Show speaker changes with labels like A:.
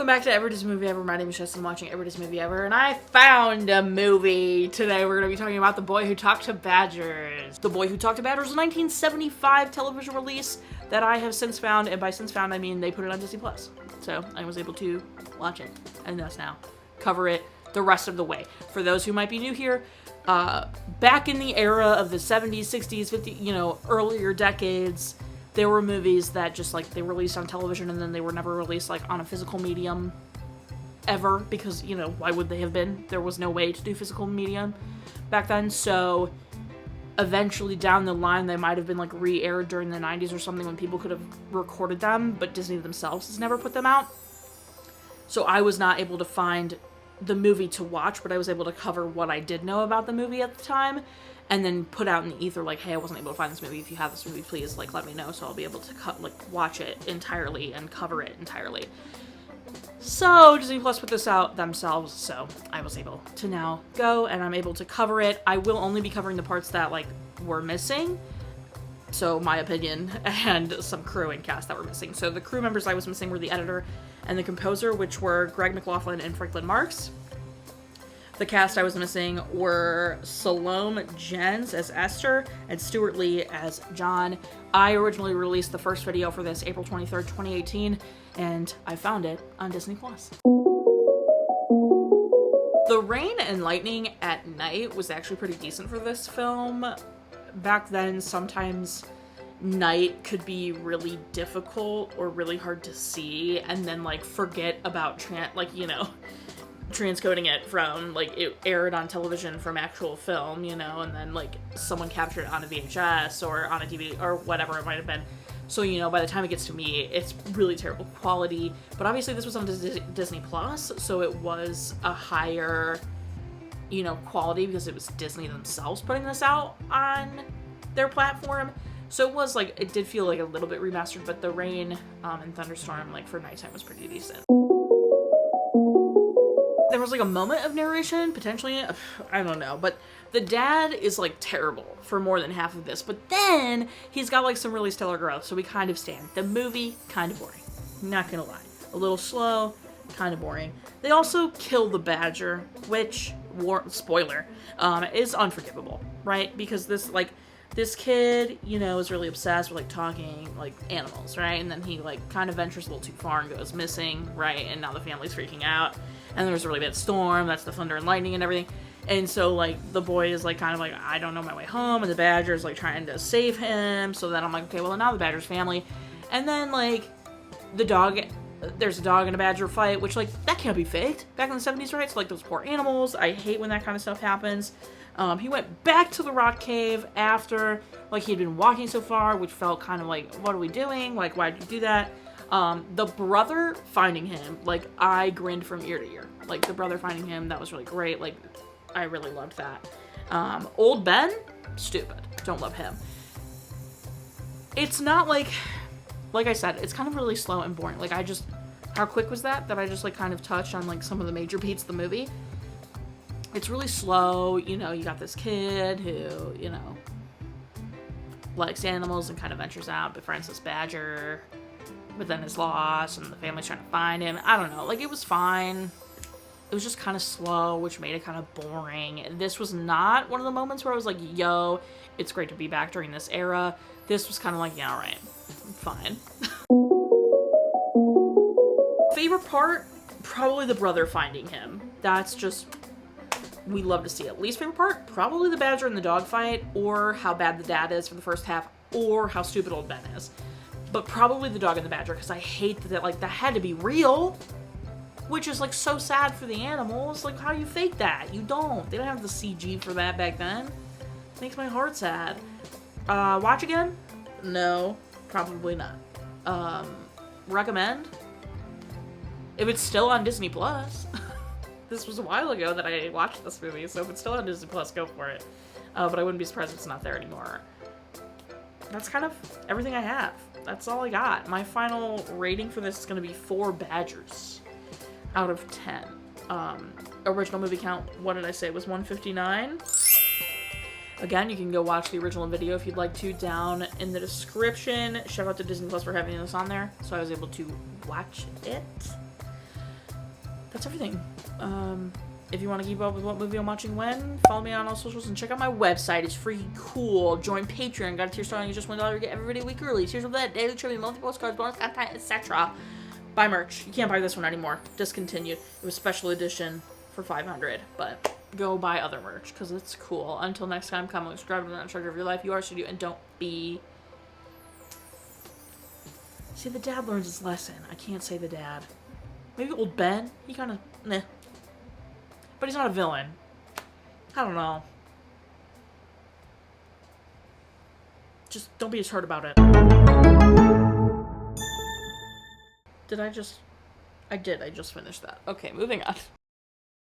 A: Welcome back to Every Disney Movie Ever. My name is Jess. I'm watching Every Disney Movie Ever, and I found a movie. Today we're going to be talking about The Boy Who Talked to Badgers. The Boy Who Talked to Badgers is a 1975 television release that I have since found, and by since found I mean they put it on Disney+. So I was able to watch it, and thus now cover it the rest of the way. For those who might be new here, back in the era of the 70s, 60s, 50s, earlier decades, there were movies that just, they released on television and then they were never released, on a physical medium ever, because, why would they have been? There was no way to do physical medium back then, so eventually down the line they might have been, re-aired during the 90s or something when people could have recorded them, but Disney themselves has never put them out. So I was not able to find the movie to watch, but I was able to cover what I did know about the movie at the time, and then put out in the ether, hey, I wasn't able to find this movie. If you have this movie, please, let me know, so I'll be able to watch it entirely and cover it entirely. So, Disney Plus put this out themselves, so I was able to now go, and I'm able to cover it. I will only be covering the parts that, were missing, so my opinion, and some crew and cast that were missing. So the crew members I was missing were the editor and the composer, which were Greg McLaughlin and Franklin Marks. The cast I was missing were Salome Jens as Esther and Stuart Lee as John. I originally released the first video for this April 23rd, 2018, and I found it on Disney+. The rain and lightning at night was actually pretty decent for this film. Back then, sometimes night could be difficult or really hard to see, and then, forget about transcoding it from, it aired on television from actual film, and then, someone captured it on a VHS or on a DVD or whatever it might have been. So, by the time it gets to me, it's really terrible quality. But obviously this was on Disney Plus, so it was a higher, quality because it was Disney themselves putting this out on their platform. So it was, it did feel a little bit remastered, but the rain and thunderstorm, for nighttime was pretty decent. There was, a moment of narration, potentially, I don't know, but the dad is, terrible for more than half of this, but then he's got, some really stellar growth, so we kind of stand. The movie, kind of boring. Not gonna lie. A little slow, kind of boring. They also kill the badger, which, spoiler, is unforgivable, right? Because this kid, is really obsessed with, talking, animals, right? And then he, kind of ventures a little too far and goes missing, right? And now the family's freaking out. And there's a really bad storm, that's the thunder and lightning and everything. And so, the boy is, I don't know my way home, and the badger's, trying to save him. So then I'm okay, well, now the badger's family. And then, the dog, there's a dog and a badger fight, which, that can't be faked. Back in the 70s, right? So, those poor animals, I hate when that kind of stuff happens. He went back to the rock cave after, he had been walking so far, which felt kind of what are we doing? Why did you do that? The brother finding him, I grinned from ear to ear. The brother finding him, that was really great. I really loved that. Old Ben, stupid. Don't love him. It's not like I said, it's kind of really slow and boring. How quick was that I just, kind of touched on, some of the major beats of the movie. It's really slow, you got this kid who, likes animals and kind of ventures out, befriends this badger, but then is lost, and the family's trying to find him. I don't know, it was fine. It was just kind of slow, which made it kind of boring. This was not one of the moments where I was yo, it's great to be back during this era. This was kind of yeah, alright, fine. Favorite part? Probably the brother finding him. That's just, we love to see it. Least favorite part? Probably the badger and the dog fight, or how bad the dad is for the first half, or how stupid old Ben is. But probably the dog and the badger, because I hate that, that had to be real. Which is, so sad for the animals. How do you fake that? You don't. They don't have the CG for that back then. It makes my heart sad. Watch again? No. Probably not. Recommend? If it's still on Disney Plus. This was a while ago that I watched this movie, so if it's still on Disney Plus, go for it. But I wouldn't be surprised if it's not there anymore. That's kind of everything I have. That's all I got. My final rating for this is going to be 4 badgers out of 10. Original movie count, what did I say, was 159? Again, you can go watch the original video if you'd like to down in the description. Shout out to Disney Plus for having this on there, so I was able to watch it. that's everything. If you want to keep up with what movie I'm watching when, follow me on all socials and check out my website. It's freaking cool. Join Patreon. Got a tier starting at just $1 to get every video a week early. Here's that daily trivia, monthly postcards, bonus content, etc. Buy merch. You can't buy this one anymore. Discontinued. It was special edition for $500, but go buy other merch because it's cool. Until next time, comment, subscribe, and not in charge of your life. You are studio, and don't be. See, the dad learns his lesson. I can't say the dad. Maybe old Ben. He kind of meh. But he's not a villain. I don't know. Just don't be as hurt about it. I just finished that. Okay, moving on.